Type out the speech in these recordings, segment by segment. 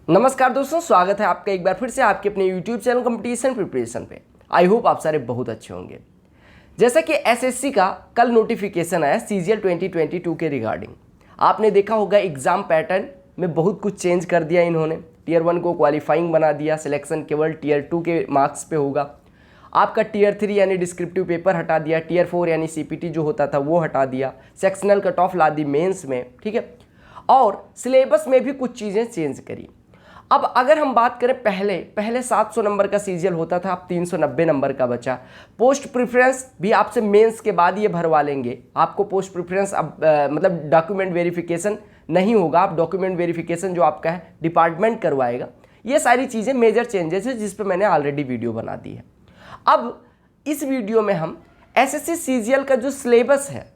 नमस्कार दोस्तों, स्वागत है आपका एक बार फिर से आपके अपने YouTube चैनल कंपटीशन प्रिपरेशन पे। आई होप आप सारे बहुत अच्छे होंगे। जैसा कि एसएससी का कल नोटिफिकेशन आया सीजीएल 2022 के रिगार्डिंग, आपने देखा होगा एग्जाम पैटर्न में बहुत कुछ चेंज कर दिया इन्होंने। टीयर 1 को क्वालिफाइंग बना दिया, सिलेक्शन केवल टीयर 2 के मार्क्स पे होगा। आपका टीयर 3 यानी डिस्क्रिप्टिव पेपर हटा दिया, टीयर 4 यानी सीपीटी जो होता था वो हटा दिया, सेक्शनल कट ऑफ ला दी मेंस में, ठीक है। और सिलेबस में भी कुछ चीज़ें चेंज करी। अब अगर हम बात करें पहले 700 नंबर का सीजीएल होता था, अब 390 नंबर का बचा। पोस्ट प्रेफरेंस भी आपसे मेंस के बाद ये भरवा लेंगे। आपको पोस्ट प्रेफरेंस अब मतलब डॉक्यूमेंट वेरिफिकेशन नहीं होगा, आप डॉक्यूमेंट वेरिफिकेशन जो आपका है डिपार्टमेंट करवाएगा। ये सारी चीज़ें मेजर चेंजेस है जिस पे मैंने ऑलरेडी वीडियो बना दी है। अब इस वीडियो में हम एसएससी सीजीएल का जो सिलेबस है,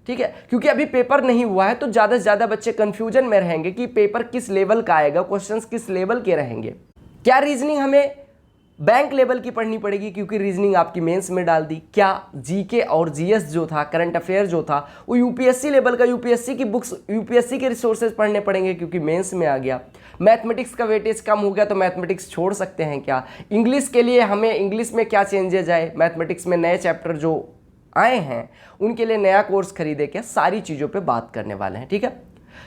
ठीक है, क्योंकि अभी पेपर नहीं हुआ है तो ज़्यादा से ज़्यादा बच्चे कंफ्यूजन में रहेंगे कि पेपर किस लेवल का आएगा, क्वेश्चंस किस लेवल के रहेंगे। क्या रीजनिंग हमें बैंक लेवल की पढ़नी पड़ेगी क्योंकि रीजनिंग आपकी मेंस में डाल दी? क्या जीके और जीएस जो था, करंट अफेयर जो था, वो यूपीएससी लेवल का, यूपीएससी की बुक्स, यूपीएससी के रिसोर्सेज पढ़ने पड़ेंगे क्योंकि मेंस में आ गया? मैथमेटिक्स का वेटेज कम हो गया तो मैथमेटिक्स छोड़ सकते हैं क्या? इंग्लिश के लिए हमें इंग्लिश में क्या चेंजेज आए, मैथमेटिक्स में नए चैप्टर जो आए हैं उनके लिए नया कोर्स खरीदे क्या? सारी चीज़ों पे बात करने वाले हैं, ठीक है।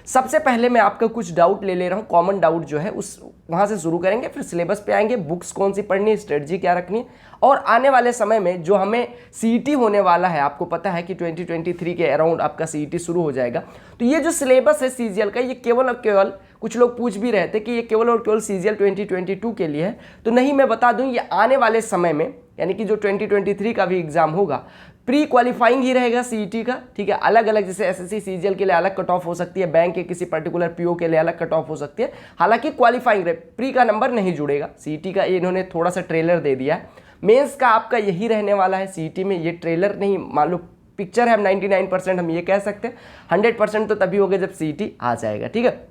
सबसे पहले मैं आपका कुछ डाउट ले रहा हूँ, कॉमन डाउट जो है उस वहाँ से शुरू करेंगे, फिर सिलेबस पे आएंगे, बुक्स कौन सी पढ़नी है, स्ट्रेटजी क्या रखनी है, और आने वाले समय में जो हमें सीईटी होने वाला है, आपको पता है कि 2023 के अराउंड आपका सीईटी शुरू हो जाएगा। तो ये जो सिलेबस है सीजीएल का, ये केवल और केवल, कुछ लोग पूछ भी रहे थे कि ये केवल और केवल सीजीएल 2022 के लिए है, तो नहीं, मैं बता दूं ये आने वाले समय में, यानी कि जो 2023 का भी एग्जाम होगा, प्री क्वालिफाइंग ही रहेगा सीईटी का, ठीक है। अलग अलग जैसे एसएससी सीजीएल के लिए अलग कट ऑफ हो सकती है, बैंक के किसी पर्टिकुलर पीओ के लिए अलग कट ऑफ हो सकती है, हालांकि क्वालिफाइंग रहे, प्री का नंबर नहीं जुड़ेगा। सीईटी का इन्होंने थोड़ा सा ट्रेलर दे दिया है, मेंस का आपका यही रहने वाला है। सीईटी में ये ट्रेलर नहीं, मान लो पिक्चर है, 99% हम ये कह सकते हैं, 100% तो तभी होगा जब सीईटी आ जाएगा, ठीक है।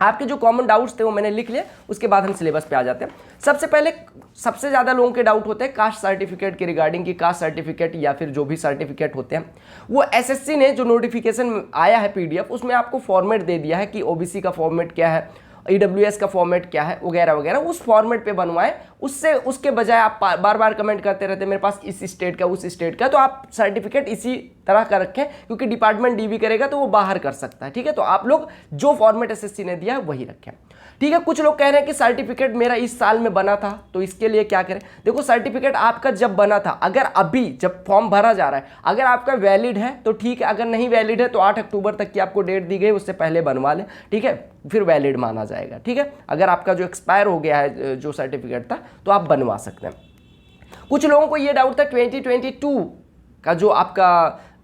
आपके जो कॉमन डाउट्स थे वो मैंने लिख लिया, उसके बाद हम सिलेबस पे आ जाते हैं। सबसे पहले सबसे ज़्यादा लोगों के डाउट होते हैं कास्ट सर्टिफिकेट के रिगार्डिंग, की कास्ट सर्टिफिकेट या फिर जो भी सर्टिफिकेट होते हैं वो एसएससी ने जो नोटिफिकेशन आया है पीडीएफ, उसमें आपको फॉर्मेट दे दिया है कि ओबीसी का फॉर्मेट क्या है, ईडब्ल्यूएस का फॉर्मेट क्या है, वगैरह वगैरह, उस फॉर्मेट पे बनवाएं। उससे उसके बजाय आप बार बार कमेंट करते रहते हैं मेरे पास इस स्टेट का, उस स्टेट का, तो आप सर्टिफिकेट इसी तरह का रखें क्योंकि डिपार्टमेंट डीवी करेगा तो वो बाहर कर सकता है, ठीक है। तो आप लोग जो फॉर्मेट एसएससी ने दिया है वही रखें, ठीक है। कुछ लोग कह रहे हैं कि सर्टिफिकेट मेरा इस साल में बना था तो इसके लिए क्या करें? देखो, सर्टिफिकेट आपका जब बना था, अगर अभी जब फॉर्म भरा जा रहा है, अगर आपका वैलिड है तो ठीक है, अगर नहीं वैलिड है तो 8 अक्टूबर तक की आपको डेट दी गई, उससे पहले बनवा लें, ठीक है, फिर वैलिड माना जाएगा, ठीक है। अगर आपका जो एक्सपायर हो गया है जो सर्टिफिकेट था तो आप बनवा सकते हैं। कुछ लोगों को ये डाउट था 2022 का जो आपका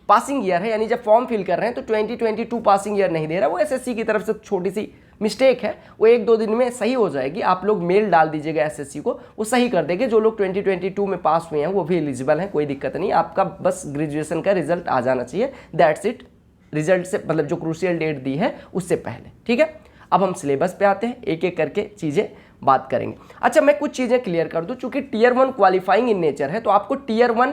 पासिंग ईयर है, यानी जब फॉर्म फिल कर रहे हैं तो 2022 पासिंग ईयर नहीं दे रहा, वो एसएससी की तरफ से छोटी सी मिस्टेक है, वो 1-2 दिन में सही हो जाएगी। आप लोग मेल डाल दीजिएगा एसएससी को, वो सही कर देंगे। जो लोग 2022 में पास हुए हैं वो भी एलिजिबल हैं, कोई दिक्कत नहीं। आपका बस ग्रेजुएशन का रिजल्ट आ जाना चाहिए, दैट्स इट। रिजल्ट से मतलब जो क्रूशियल डेट दी है उससे पहले, ठीक है। अब हम सिलेबस पे आते हैं, एक एक करके चीज़ें बात करेंगे। अच्छा, मैं कुछ चीज़ें क्लियर कर दूं, चूंकि टीयर 1 क्वालिफाइंग इन नेचर है तो आपको टीयर 1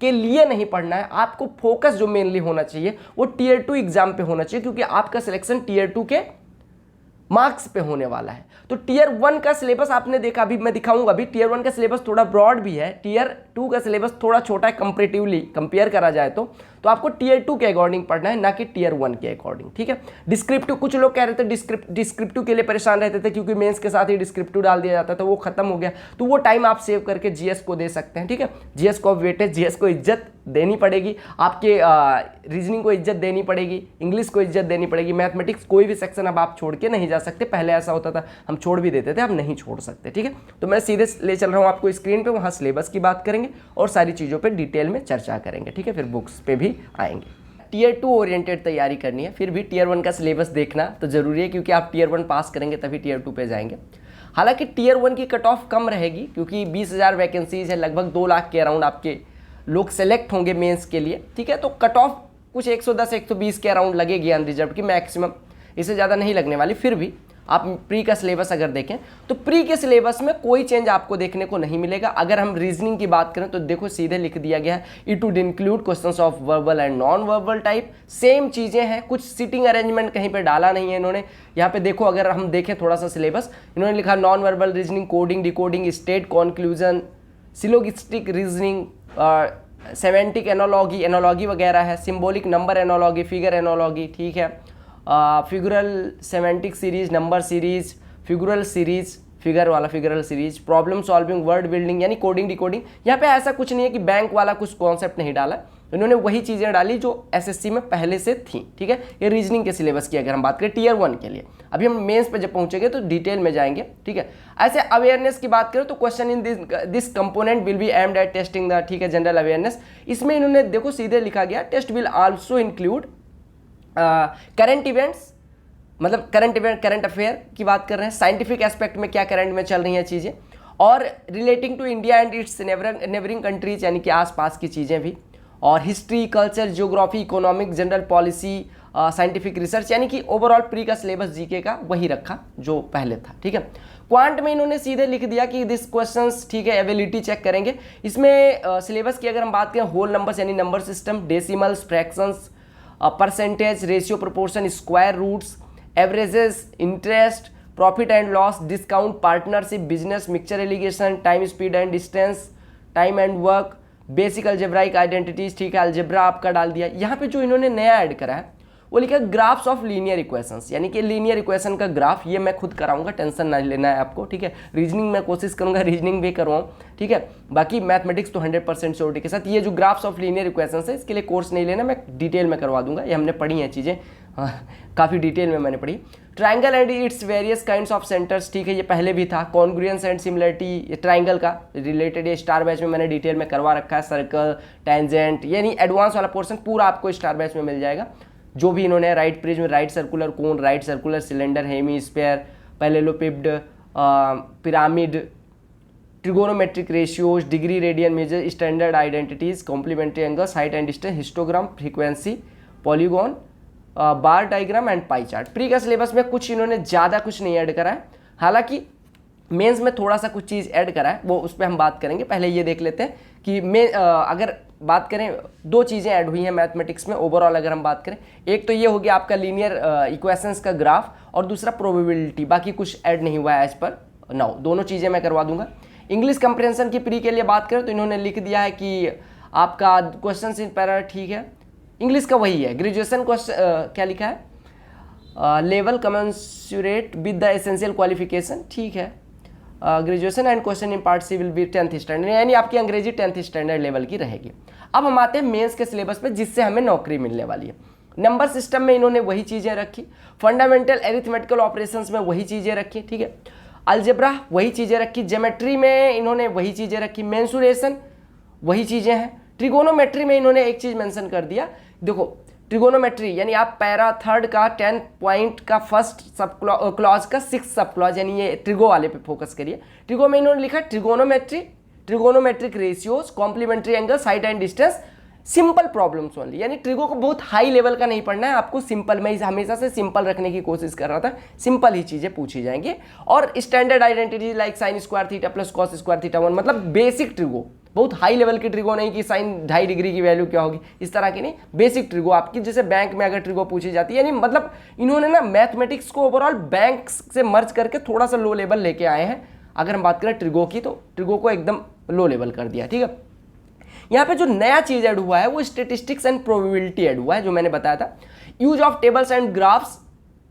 के लिए नहीं पढ़ना है, आपको फोकस जो मेनली होना चाहिए वो टीयर 2 एग्जाम पे होना चाहिए, क्योंकि आपका सिलेक्शन टीयर 2 के मार्क्स पे होने वाला है। तो टीयर 1 का सिलेबस आपने देखा, अभी मैं दिखाऊंगा, अभी टीयर 1 का सिलेबस थोड़ा ब्रॉड भी है, टीयर 2 का सिलेबस थोड़ा छोटा है कंपैरेटिवली, कंपेयर करा जाए तो आपको टीयर 2 के अकॉर्डिंग पढ़ना है, ना कि टीयर 1 के अकॉर्डिंग, ठीक है। डिस्क्रिप्टिव, कुछ लोग कह रहे थे डिस्क्रिप्टिव के लिए परेशान रहते थे क्योंकि मेंस के साथ ही डिस्क्रिप्टिव डाल दिया जाता था, वो खत्म हो गया, तो वो टाइम आप सेव करके जीएस को दे सकते हैं, ठीक है। जीएस को वेटेज, जीएस को इज्जत देनी पड़ेगी, आपके रीजनिंग को इज्जत देनी पड़ेगी, इंग्लिश को इज्जत देनी पड़ेगी, मैथमेटिक्स कोई भी सेक्शन अब आप छोड़ के नहीं जा सकते। पहले ऐसा होता था हम छोड़ भी देते थे, अब नहीं छोड़ सकते, ठीक है। तो मैं सीधे ले चल रहा हूँ आपको स्क्रीन पे, वहाँ सिलेबस की बात करेंगे और सारी चीज़ों पे डिटेल में चर्चा करेंगे, ठीक है। फिर बुक्स पे भी आएंगे। टीयर 2 ओरिएंटेड तैयारी करनी है, फिर भी टीयर 1 का सिलेबस देखना तो जरूरी है, क्योंकि आप टीयर 1 पास करेंगे तभी टीयर 2 पे जाएंगे। हालांकि टीयर 1 की कट ऑफ कम रहेगी क्योंकि 20,000 वैकेंसीज है, लगभग 2 लाख के अराउंड आपके लोग सेलेक्ट होंगे मेंस के लिए, ठीक है। तो कट ऑफ कुछ 110-120 के अराउंड लगेगी अनरिजर्व की, मैक्सिमम, इससे ज़्यादा नहीं लगने वाली। फिर भी आप प्री का सिलेबस अगर देखें तो प्री के सिलेबस में कोई चेंज आपको देखने को नहीं मिलेगा। अगर हम रीजनिंग की बात करें तो देखो सीधे लिख दिया गया है it would include questions of verbal and non verbal type, same चीज़ें हैं, कुछ सीटिंग अरेंजमेंट कहीं पे डाला नहीं है इन्होंने। यहाँ पे देखो अगर हम देखें थोड़ा सा सिलेबस, इन्होंने लिखा non verbal reasoning, coding, decoding, state conclusion, syllogistic reasoning, semantic analogy, analogy वगैरह है, symbolic number analogy, figure analogy, ठीक है, figural semantic series, number series, figural series, figure वाला figural series, problem solving, word building, यानी coding decoding. यहाँ पे ऐसा कुछ नहीं है कि बैंक वाला कुछ कॉन्सेप्ट नहीं डाला, इन्होंने वही चीज़ें डाली जो एसएससी में पहले से थी, ठीक है। ये रीजनिंग के सिलेबस की अगर हम बात करें टीयर 1 के लिए, अभी हम मेंस पे जब पहुंचेंगे तो डिटेल में जाएंगे, ठीक है। ऐसे अवेयरनेस की बात करें तो question in this component will be aimed at testing the, ठीक है, जनरल अवेयरनेस। इसमें इन्होंने देखो सीधे लिखा गया test will also include current events, मतलब करंट इवेंट, करंट अफेयर की बात कर रहे हैं, साइंटिफिक एस्पेक्ट में क्या करंट में चल रही हैं चीज़ें, और relating to India and its neighbouring countries, यानी कि आसपास की चीज़ें भी, और history, culture, geography, economic, general policy, scientific research, यानी कि ओवरऑल प्री का सिलेबस जीके का वही रखा जो पहले था, ठीक है। क्वांट में इन्होंने सीधे लिख दिया कि दिस क्वेश्चंस, ठीक है, एबिलिटी चेक करेंगे। इसमें सिलेबस की अगर हम बात करें होल नंबर्स यानी number system, decimals, fractions, percentage, ratio, proportion, square roots, averages, interest, profit and loss, discount, partnership, business, mixture alligation, time, speed and distance, time and work, basic algebraic identities, ठीक है, algebra आपका डाल दिया। यहाँ पे जो इन्होंने नया ऐड करा है वो लिखा है ग्राफ्स ऑफ लीनियर इक्वेशंस, यानी कि लीनियर इक्वेशन का ग्राफ, ये मैं खुद कराऊंगा, टेंशन ना लेना है आपको, ठीक है। रीजनिंग में कोशिश करूंगा रीजनिंग भी करवाऊँ, ठीक है, बाकी मैथमेटिक्स तो 100% श्योरिटी के साथ। ये जो ग्राफ्स ऑफ लीनियर इक्वेशंस है इसके लिए कोर्स नहीं लेना, मैं डिटेल में करवा दूंगा, ये हमने पढ़ी हैं चीज़ें, काफ़ी डिटेल में मैंने पढ़ी। Triangle and its various kinds of centres, ठीक है, ये पहले भी था। कॉन्ग्रुएंस एंड सिमिलरिटी, ये ट्राइंगल का रिलेटेड, ये स्टार बैच में मैंने डिटेल में करवा रखा है। सर्कल, टेंजेंट, यानी एडवांस वाला पोर्शन पूरा आपको स्टार बैच में मिल जाएगा। जो भी इन्होंने right prism, right circular cone, right circular cylinder, hemisphere, parallelepiped, pyramid, trigonometric ratios, degree, radian, measure, standard identities, complementary angles, height and distance, histogram, frequency, polygon, bar diagram and pie chart. Pre का syllabus में कुछ इन्होंने ज़्यादा कुछ नहीं add करा है, हालांकि मेंस में थोड़ा सा कुछ चीज़ ऐड करा है, वो उस पर हम बात करेंगे। पहले ये देख लेते हैं कि अगर बात करें, दो चीज़ें ऐड हुई हैं मैथमेटिक्स में ओवरऑल अगर हम बात करें। एक तो ये हो गया आपका लीनियर इक्वेशंस का ग्राफ, और दूसरा प्रोबेबिलिटी, बाकी कुछ ऐड नहीं हुआ है एज पर नाउ, दोनों चीज़ें मैं करवा दूंगा। इंग्लिश कंप्रेंशन की प्री के लिए बात करें तो इन्होंने लिख दिया है कि आपका क्वेश्चन इन पैरा, ठीक है, इंग्लिश का वही है। ग्रेजुएशन क्वेश्चन क्या लिखा है, level commensurate with the essential qualification, ठीक है, graduation and question in part C will be 10th standard, यानी आपकी अंग्रेजी 10th स्टैंडर्ड लेवल की रहेगी। अब हम आते हैं मेंस के सिलेबस पे, जिससे हमें नौकरी मिलने वाली है। नंबर सिस्टम में इन्होंने वही चीज़ें रखी, फंडामेंटल एरिथमेटिकल ऑपरेशंस में वही चीज़ें रखी, ठीक है, अलजेब्रा वही चीज़ें रखी, ज्योमेट्री में इन्होंने वही चीज़ें रखी, मेंसुरेशन वही चीज़ें हैं। ट्रिगोनोमेट्री में इन्होंने एक चीज़ मेंशन कर दिया, देखो ट्रिगोनोमेट्री यानी आप पैरा 3rd का 10 पॉइंट का फर्स्ट सब क्लॉज का 6th सब क्लॉज, यानी ये ट्रिगो वाले पे फोकस करिए। ट्रिगो में इन्होंने लिखा trigonometry, trigonometric ratios, complementary angles, height and distance, simple problems only, यानी ट्रिगो को बहुत हाई लेवल का नहीं पढ़ना है आपको, सिंपल, मैं हमेशा से सिंपल रखने की कोशिश कर रहा था, सिंपल ही चीज़ें पूछी जाएंगी। और standard identity like sine square theta plus cos square theta 1, मतलब बेसिक ट्रिगो, बहुत हाई लेवल की ट्रिगो नहीं कि साइन 2.5 डिग्री की वैल्यू क्या होगी, इस तरह की नहीं, बेसिक ट्रिगो आपकी, जैसे बैंक में अगर ट्रिगो पूछी जाती है, यानी मतलब इन्होंने ना मैथमेटिक्स को ओवरऑल बैंक से मर्ज करके थोड़ा सा लो लेवल लेके आए हैं। अगर हम बात करें ट्रिगो की तो ट्रिगो को एकदम लो लेवल कर दिया, ठीक है। यहाँ पे जो नया चीज ऐड हुआ है वो स्टेटिस्टिक्स एंड प्रोबेबिलिटी ऐड हुआ है, जो मैंने बताया था। Use of tables and graphs,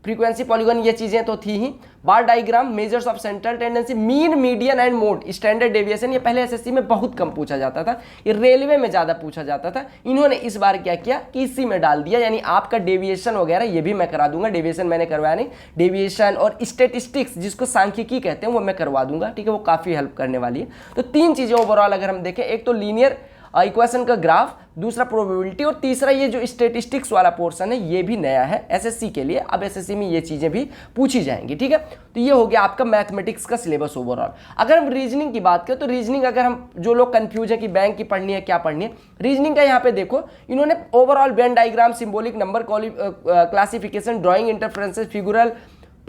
frequency, polygon, ये चीजें तो थी ही। Bar diagram, measures of central tendency, mean, median and mode, standard deviation, ये पहले एसएससी में बहुत कम पूछा जाता था, ये रेलवे में ज्यादा पूछा जाता था। इन्होंने इस बार क्या किया कि इसी में डाल दिया, यानी आपका डेविएशन वगैरह ये भी मैं करा दूंगा, डेविएशन मैंने करवाया नहीं, डेविएशन और स्टेटिस्टिक्स जिसको सांख्यिकी कहते हैं वो मैं करवा दूंगा, ठीक है, वो काफी हेल्प करने वाली है। तो 3 चीजें ओवरऑल अगर हम देखें, एक तो लीनियर इक्वेशन का ग्राफ, दूसरा प्रोबेबिलिटी, और तीसरा ये जो स्टेटिस्टिक्स वाला पोर्शन है ये भी नया है एसएससी के लिए। अब एसएससी में ये चीजें भी पूछी जाएंगी, ठीक है। तो ये हो गया आपका मैथमेटिक्स का सिलेबस ओवरऑल। अगर हम रीजनिंग की बात करें तो रीजनिंग, अगर हम जो लोग कंफ्यूज है कि बैंक की पढ़नी है क्या पढ़नी है, रीजनिंग का यहाँ पे देखो इन्होंने overall Venn diagram, symbolic number classification, drawing inferences, figural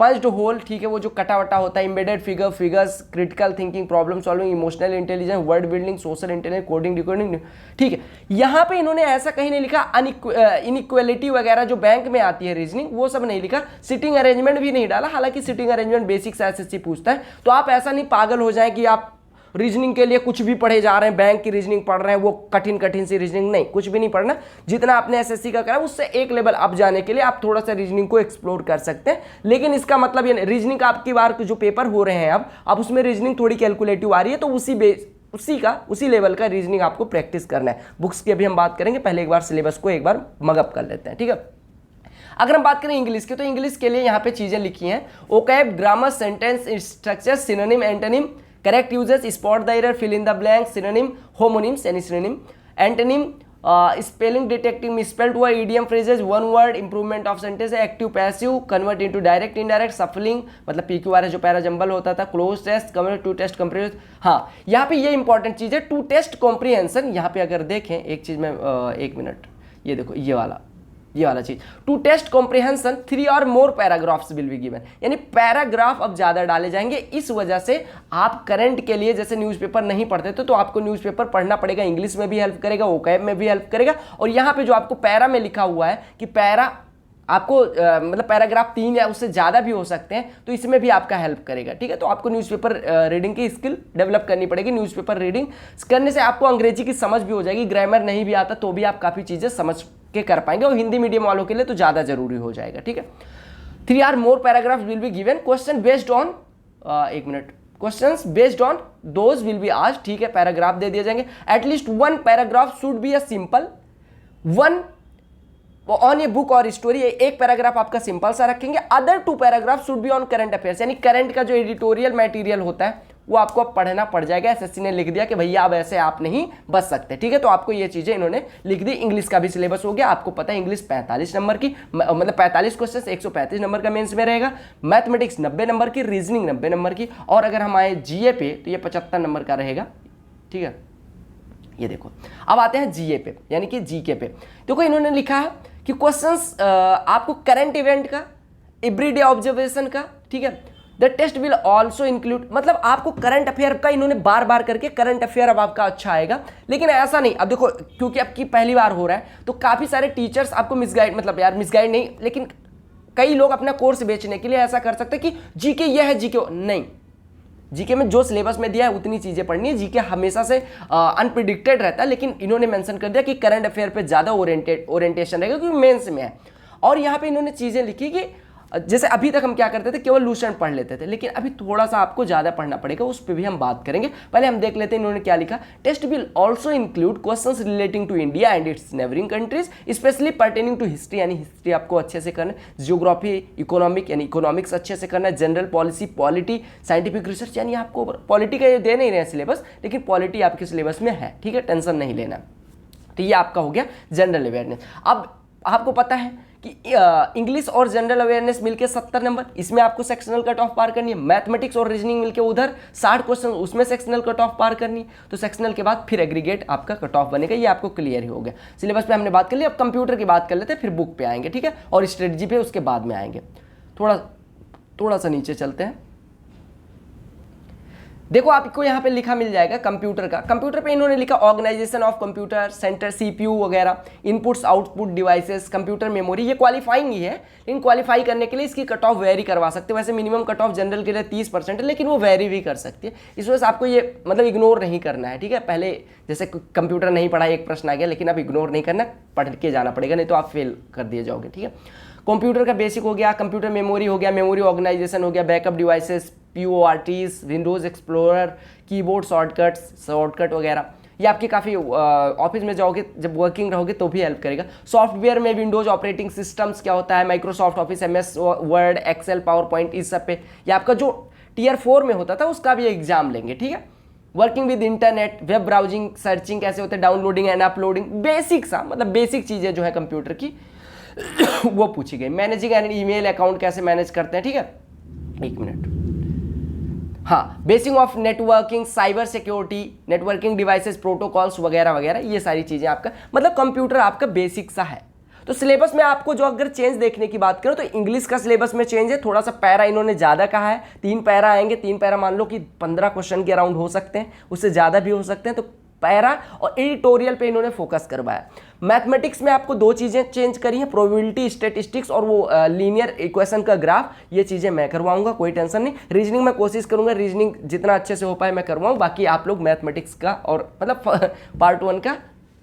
punched hole, ठीक है, वो जो कटा वटा होता है, embedded figures, critical thinking, problem solving, emotional intelligence, word building, social intelligence, coding decoding, ठीक है। यहाँ पे इन्होंने ऐसा कहीं नहीं लिखा इनइक्वालिटी वगैरह जो बैंक में आती है रीजनिंग, वो सब नहीं लिखा, सिटिंग अरेंजमेंट भी नहीं डाला, हालांकि सिटिंग अरेंजमेंट बेसिक्स एसएससी पूछता है, तो आप ऐसा नहीं पागल हो जाए कि आप रीजनिंग के लिए कुछ भी पढ़े जा रहे हैं, बैंक की रीजनिंग पढ़ रहे हैं, वो कठिन सी रीजनिंग नहीं, कुछ भी नहीं पढ़ना। जितना आपने एसएससी का करा उससे एक लेवल अप जाने के लिए आप थोड़ा सा रीजनिंग को एक्सप्लोर कर सकते हैं, लेकिन इसका मतलब ये रीजनिंग का आपकी बार जो पेपर हो रहे हैं अब उसमें रीजनिंग थोड़ी कैलकुलेटिव आ रही है, तो उसी लेवल का रीजनिंग आपको प्रैक्टिस करना है। बुक्स की अभी हम बात करेंगे, पहले एक बार सिलेबस को एक बार मगअप कर लेते हैं, ठीक है। अगर हम बात करें इंग्लिश की, तो इंग्लिश के लिए यहाँ पे चीजें लिखी हैं, vocab, grammar, sentence structure, synonym, antonym, correct usages, spot the error, fill in the blank, synonym, homonyms यानी synonym, antonym, spelling detecting, misspelled word, idiom phrases, one word, improvement of sentence, active passive, convert into direct indirect, shuffling मतलब PQR जो para jumble होता था, cloze test, convert to test comprehension. हाँ, यहाँ पे ये important चीज है, टू टेस्ट कॉम्प्रीहेंशन। यहाँ पे अगर देखें एक चीज में, एक मिनट, ये देखो ये वाला चीज, टू टेस्ट कॉम्प्रिहेंशन 3 और मोर पैराग्राफ्स विल बी गिवन, यानी पैराग्राफ अब ज्यादा डाले जाएंगे। इस वजह से आप करंट के लिए जैसे न्यूज़पेपर नहीं पढ़ते थे, तो आपको न्यूज़पेपर पढ़ना पड़ेगा, इंग्लिश में भी हेल्प करेगा, ओकैब में भी हेल्प करेगा, और यहाँ पे जो आपको पैरा में लिखा हुआ है कि पैरा आपको मतलब पैराग्राफ 3 या उससे ज़्यादा भी हो सकते हैं, तो इसमें भी आपका हेल्प करेगा, ठीक है। तो आपको न्यूज़पेपर रीडिंग की स्किल डेवलप करनी पड़ेगी। न्यूज़पेपर रीडिंग करने से आपको अंग्रेजी की समझ भी हो जाएगी, ग्रामर नहीं भी आता तो भी आप काफ़ी चीज़ें समझ के कर पाएंगे, और हिंदी मीडियम वालों के लिए तो ज़्यादा जरूरी हो जाएगा, ठीक है। 3 or more paragraphs will be given, question based on एक minute, questions based on those will be asked, ठीक है, पैराग्राफ दे दिए जाएंगे। At least 1 paragraph should be a simple, 1 on a book और स्टोरी, एक पैराग्राफ आपका सिंपल सा रखेंगे। Other 2 paragraph should be on current affairs, यानी करंट का जो एडिटोरियल मटेरियल होता है वो आपको अब पढ़ना पड़ जाएगा। एसएससी ने लिख दिया कि भैया अब ऐसे आप नहीं बच सकते, ठीक है। तो आपको ये चीजें इन्होंने लिख दी। इंग्लिश का भी सिलेबस हो गया, आपको पता है इंग्लिश 45 नंबर की, मतलब 45 क्वेश्चन 135 नंबर का मेंस में रहेगा। मैथमेटिक्स 90 नंबर की, रीजनिंग 90 नंबर की, और अगर हम आए जीए पे तो ये 75 नंबर का रहेगा, ठीक है। ये देखो, अब आते हैं जीए पे, यानी कि जीके पे। देखो इन्होंने लिखा है कि क्वेश्चंस आपको करंट इवेंट का, एवरीडे ऑब्जर्वेशन का, ठीक है। The test will also include, मतलब आपको करंट अफेयर का इन्होंने बार बार करके करंट अफेयर अब आपका अच्छा आएगा, लेकिन ऐसा नहीं। अब देखो क्योंकि आपकी पहली बार हो रहा है तो काफी सारे टीचर्स आपको मिसगाइड, मतलब यार मिसगाइड नहीं, लेकिन कई लोग अपना कोर्स बेचने के लिए ऐसा कर सकते हैं कि जीके ये है, जीके नहीं। जीके में जो सिलेबस में दिया है उतनी चीजें पढ़नी है। जीके हमेशा से अनप्रिडिक्टेड रहता है, लेकिन इन्होंने मेंशन कर दिया कि करंट अफेयर पे ज्यादा ओरिएंटेशन रहेगा क्योंकि मेंस में है। और यहाँ पे इन्होंने चीजें लिखी कि जैसे अभी तक हम क्या करते थे, केवल लूसेंट पढ़ लेते थे, लेकिन अभी थोड़ा सा आपको ज्यादा पढ़ना पड़ेगा, उस पर भी हम बात करेंगे। पहले हम देख लेते हैं इन्होंने क्या लिखा। Test will also include questions relating to India and its neighbouring countries, especially pertaining to history, यानी हिस्ट्री आपको अच्छे से करना है, जियोग्राफी, इकोनॉमिक यानी इकोनॉमिक्स अच्छे से करना है, general policy, polity, scientific research, यानी आपको पॉलिटी का ये दे नहीं रहे हैं सिलेबस, लेकिन पॉलिटी आपके सिलेबस में है, ठीक है, टेंशन नहीं लेना। तो ये आपका हो गया जनरल अवेयरनेस। अब आपको पता है कि इंग्लिश और जनरल अवेयरनेस मिलके 70 नंबर, इसमें आपको सेक्शनल कट ऑफ पार करनी है। मैथमेटिक्स और रीजनिंग मिलके उधर 60 क्वेश्चन, उसमें सेक्शनल कट ऑफ पार करनी है। तो सेक्शनल के बाद फिर एग्रीगेट आपका कट ऑफ बनेगा। ये आपको क्लियर ही हो गया। सिलेबस पे हमने बात कर ली, अब कंप्यूटर की बात कर लेते हैं, फिर बुक पे आएंगे, ठीक है, और स्ट्रेटजी पे उसके बाद में आएंगे। थोड़ा सा नीचे चलते हैं। देखो आपको यहाँ पे लिखा मिल जाएगा कंप्यूटर का। कंप्यूटर पे इन्होंने लिखा organisation of computer centre, CPU वगैरह, inputs output devices, computer memory. ये क्वालिफाइंग ही है, लेकिन क्वालिफाई करने के लिए इसकी कट ऑफ वेरी करवा सकते हैं। वैसे मिनिमम कट ऑफ जनरल के लिए 30% है, लेकिन वो वेरी भी कर सकती है। इस वजह से आपको ये मतलब इग्नोर नहीं करना है, ठीक है। पहले जैसे कंप्यूटर नहीं पढ़ा, एक प्रश्न आ गया, लेकिन अब इग्नोर नहीं करना, पढ़ के जाना पड़ेगा, नहीं तो आप फेल कर दिए जाओगे, ठीक है। कंप्यूटर का बेसिक हो गया, कंप्यूटर मेमोरी हो गया, मेमोरी ऑर्गेनाइजेशन हो गया, backup devices, PORTs, Windows explorer, keyboard shortcut वगैरह। ये आपकी काफ़ी ऑफिस में जाओगे, जब वर्किंग रहोगे तो भी हेल्प करेगा। सॉफ्टवेयर में विंडोज ऑपरेटिंग सिस्टम्स क्या होता है, Microsoft Office, MS Word, Excel, PowerPoint, इस सब पे। ये आपका जो Tier 4 में होता था उसका भी एग्जाम लेंगे, ठीक है। Working with internet, web browsing, searching कैसे होते हैं, डाउनलोडिंग एंड अपलोडिंग, बेसिक सा मतलब बेसिक चीज़ें जो है कंप्यूटर की वो पूछी गई। मैनेजिंग एंड ईमेल अकाउंट कैसे मैनेज करते हैं, ठीक है। एक मिनट, हाँ, basic of networking, cyber security, networking devices, protocols वगैरह वगैरह, ये सारी चीजें आपका मतलब कंप्यूटर आपका बेसिक सा है। तो सिलेबस में आपको जो अगर चेंज देखने की बात करो तो इंग्लिश का सिलेबस में चेंज है, थोड़ा सा पैरा इन्होंने ज़्यादा कहा है, 3 पैरा आएंगे, 3 पैरा मान लो कि 15 क्वेश्चन के अराउंड हो सकते हैं, उससे ज़्यादा भी हो सकते हैं, तो पैरा और एडिटोरियल पे इन्होंने फोकस करवाया। मैथमेटिक्स में आपको 2 चीज़ें चेंज करी हैं, प्रोबेबिलिटी स्टैटिस्टिक्स और वो लीनियर इक्वेशन का ग्राफ, ये चीज़ें मैं करवाऊंगा, कोई टेंशन नहीं। रीजनिंग में कोशिश करूंगा, रीजनिंग जितना अच्छे से हो पाए मैं करवाऊँ, बाकी आप लोग मैथमेटिक्स का और मतलब पार्ट 1 का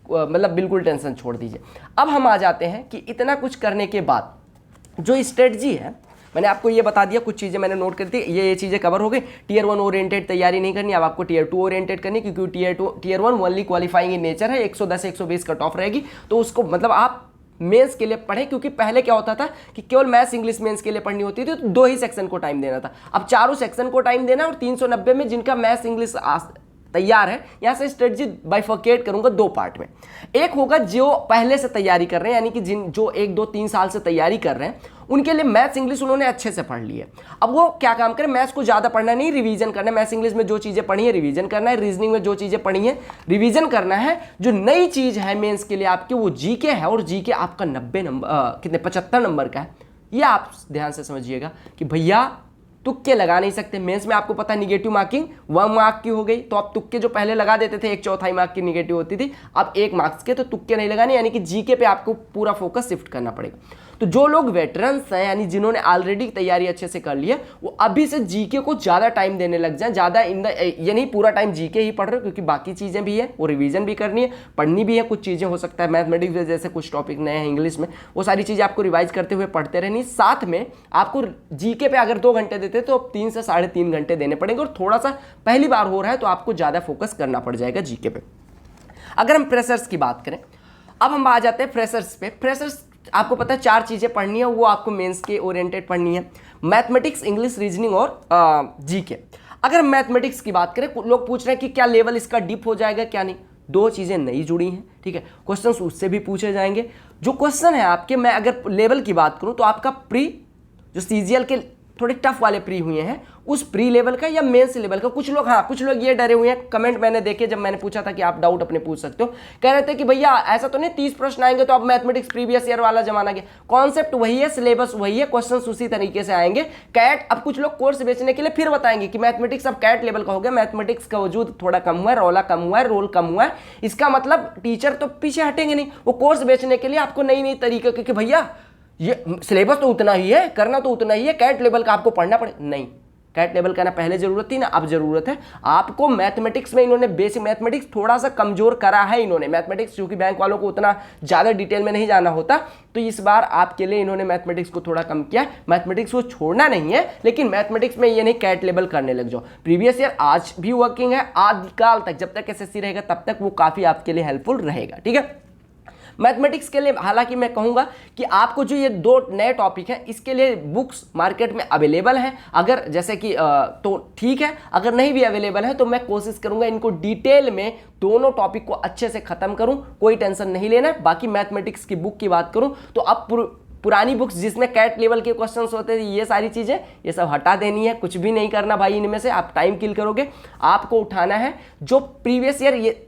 मतलब बिल्कुल टेंशन छोड़ दीजिए। अब हम आ जाते हैं कि इतना कुछ करने के बाद जो स्ट्रेटजी है, मैंने आपको ये बता दिया, कुछ चीज़ें मैंने नोट कर दी, ये चीज़ें कवर हो गई। टियर 1 ओरिएंटेड तैयारी नहीं करनी, अब आपको टियर 2 ओरिएंटेड करनी, क्योंकि tier 1 only qualifying in nature है, 110 120 कट ऑफ रहेगी, तो उसको मतलब आप मेंस के लिए पढ़ें, क्योंकि पहले क्या होता था कि केवल मैथ्स इंग्लिश मेंस के लिए पढ़नी होती थी, तो 2 ही सेक्शन को टाइम देना था। अब चारों सेक्शन को टाइम देना, और 390 में जिनका मैथ्स इंग्लिश तैयार है, यहां से स्ट्रेटजी बाइफर्केट करूंगा 2 पार्ट में। एक होगा जो पहले से तैयारी कर रहे हैं, यानी कि जो 1 2 3 साल से तैयारी कर रहे हैं, उनके लिए मैथ्स इंग्लिश उन्होंने अच्छे से पढ़ ली है। अब वो क्या काम करें, मैथ्स को ज़्यादा पढ़ना नहीं, रिवीजन करना है। मैथ्स इंग्लिश में जो चीज़ें पढ़ी है रिवीजन करना है, रीजनिंग में जो चीज़ें पढ़ी है रिवीजन करना है। जो नई चीज़ है मेंस के लिए आपकी, वो जीके है, और जीके आपका 90 नंबर कितने 75 नंबर का है। ये आप ध्यान से समझिएगा कि भैया तुक्के लगा नहीं सकते। मेंस में आपको पता है निगेटिव मार्किंग 1 मार्क की हो गई, तो आप तुक्के जो पहले लगा देते थे 1/4 मार्क की निगेटिव होती थी, अब 1 मार्क्स के, तो तुक्के नहीं लगाने, यानी कि जीके पे आपको पूरा फोकस शिफ्ट करना पड़ेगा। तो जो लोग वेटरन्स हैं, यानी जिन्होंने ऑलरेडी तैयारी अच्छे से कर ली है, वो अभी से जीके को ज़्यादा टाइम देने लग जाए। ज़्यादा ये नहीं पूरा टाइम जीके ही पढ़ रहे हो, क्योंकि बाकी चीज़ें भी है, वो रिवीजन भी करनी है, पढ़नी भी है, कुछ चीज़ें हो सकता है मैथमेटिक्स में जैसे कुछ टॉपिक नए हैं इंग्लिश में, वो सारी चीज़ें आपको रिवाइज करते हुए पढ़ते रहनी। साथ में आपको जीके पे अगर 2 घंटे देते तो 3 से 3.5 घंटे देने पड़ेंगे, और थोड़ा सा पहली बार हो रहा है तो आपको ज़्यादा फोकस करना पड़ जाएगा जीके पे। अगर हम फ्रेशर्स की बात करें, अब हम आ जाते हैं फ्रेशर्स पे। फ्रेशर्स आपको पता है 4 चीज़ें पढ़नी है, वो आपको मेंस के ओरिएंटेड पढ़नी है, मैथमेटिक्स, इंग्लिश, रीजनिंग और जीके। अगर हम मैथमेटिक्स की बात करें, लोग पूछ रहे हैं कि क्या लेवल इसका डीप हो जाएगा, क्या नहीं। 2 चीज़ें नई जुड़ी हैं, ठीक है, क्वेश्चंस उससे भी पूछे जाएंगे। जो क्वेश्चन है आपके, मैं अगर लेवल की बात करूँ तो आपका प्री जो सीजीएल के थोड़े टफ वाले प्री हुए हैं, उस प्री लेवल का या मेंस लेवल का। कुछ लोग ये डरे हुए हैं, कमेंट मैंने देखे जब मैंने पूछा था कि आप डाउट अपने पूछ सकते हो, कह रहे थे कि भैया ऐसा तो नहीं 30 प्रश्न आएंगे तो अब मैथमेटिक्स प्रीवियस ईयर वाला जमाना गया। कॉन्सेप्ट वही है, सिलेबस वही है, क्वेश्चंस उसी तरीके से आएंगे। कैट, अब कुछ लोग कोर्स बेचने के लिए फिर बताएंगे कि मैथमेटिक्स अब कैट लेवल का हो गया, मैथमेटिक्स का वजूद थोड़ा कम हुआ है, रौला कम हुआ है, रोल कम हुआ है। इसका मतलब टीचर तो पीछे हटेंगे नहीं, वो कोर्स बेचने के लिए आपको नई नई तरीके, क्योंकि भैया ये सिलेबस तो उतना ही है, करना तो उतना ही है, कैट लेवल का आपको पढ़ना पड़े नहीं। कैट लेवल का ना पहले जरूरत थी ना अब जरूरत है आपको। मैथमेटिक्स में इन्होंने बेसिक मैथमेटिक्स थोड़ा सा कमजोर करा है इन्होंने मैथमेटिक्स, क्योंकि बैंक वालों को उतना ज़्यादा डिटेल में नहीं जाना होता, तो इस बार आपके लिए इन्होंने मैथमेटिक्स को थोड़ा कम किया। मैथमेटिक्स को छोड़ना नहीं है, लेकिन मैथमेटिक्स में ये नहीं कैट लेवल करने लग जाओ। प्रीवियस ईयर आज भी वर्किंग है, आदिकाल तक जब तक एसएससी रहेगा तब तक वो काफ़ी आपके लिए हेल्पफुल रहेगा, ठीक है। मैथमेटिक्स के लिए हालांकि मैं कहूंगा कि आपको जो ये 2 नए टॉपिक हैं, इसके लिए बुक्स मार्केट में अवेलेबल हैं। अगर जैसे कि तो ठीक है, अगर नहीं भी अवेलेबल है तो मैं कोशिश करूंगा इनको डिटेल में दोनों टॉपिक को अच्छे से खत्म करूं, कोई टेंशन नहीं लेना है। बाकी मैथमेटिक्स की बुक की बात करूं तो अब पुरानी बुक्स जिसमें कैट लेवल के क्वेश्चंस होते थे, ये सारी चीज़ें ये सब हटा देनी है, कुछ भी नहीं करना भाई इनमें से। आप टाइम किल करोगे, आपको उठाना है जो प्रीवियस ईयर ये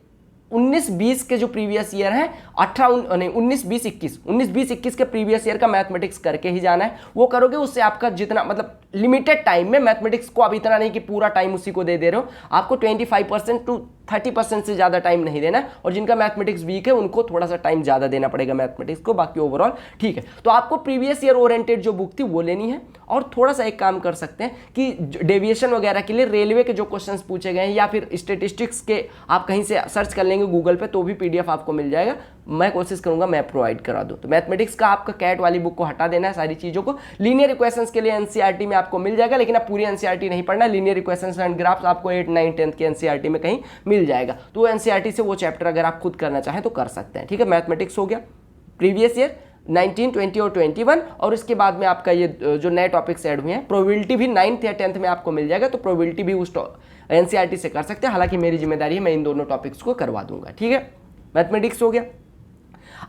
19-20 के जो प्रीवियस ईयर है 19-20-21 के प्रीवियस ईयर का मैथमेटिक्स करके ही जाना है। वो करोगे उससे आपका जितना मतलब लिमिटेड टाइम में मैथमेटिक्स को, अब इतना नहीं कि पूरा टाइम उसी को दे रहे हो, आपको 25% टू 30% से ज़्यादा टाइम नहीं देना है। और जिनका मैथमेटिक्स वीक है उनको थोड़ा सा टाइम ज़्यादा देना पड़ेगा मैथमेटिक्स को, बाकी ओवरऑल ठीक है। तो आपको प्रीवियस ईयर ओरिएंटेड जो बुक थी वो लेनी है, और थोड़ा सा एक काम कर सकते हैं कि डेविएशन वगैरह के लिए रेलवे के जो क्वेश्चंस पूछे गए हैं या फिर स्टेटिस्टिक्स के आप कहीं से सर्च कर लेंगे गूगल पे तो भी PDF आपको मिल जाएगा। मैं कोशिश करूंगा मैं प्रोवाइड करा दूं। तो मैथमेटिक्स का आपका कैट वाली बुक को हटा देना है सारी चीज़ों को। लीनियर इक्वेशंस के लिए एनसीईआरटी में आपको मिल जाएगा, लेकिन आप पूरी एनसीईआरटी नहीं पढ़ना। लीनियर इक्वेशंस एंड ग्राफ्स आपको 8, 9, 10 के एनसीईआरटी में कहीं मिल जाएगा, तो एनसीईआरटी से वो चैप्टर अगर आप खुद करना चाहें तो कर सकते हैं, ठीक है। मैथमेटिक्स हो गया प्रीवियस ईयर 19, 20 और 21, और इसके बाद में आपका ये जो नए टॉपिक्स ऐड हुए हैं, प्रोबेबिलिटी भी 9th या 10th में आपको मिल जाएगा, तो प्रोबेबिलिटी भी उस एनसीईआरटी से कर सकते हैं। हालांकि मेरी जिम्मेदारी है, मैं इन दोनों टॉपिक्स को करवा दूंगा, ठीक है। मैथमेटिक्स हो गया।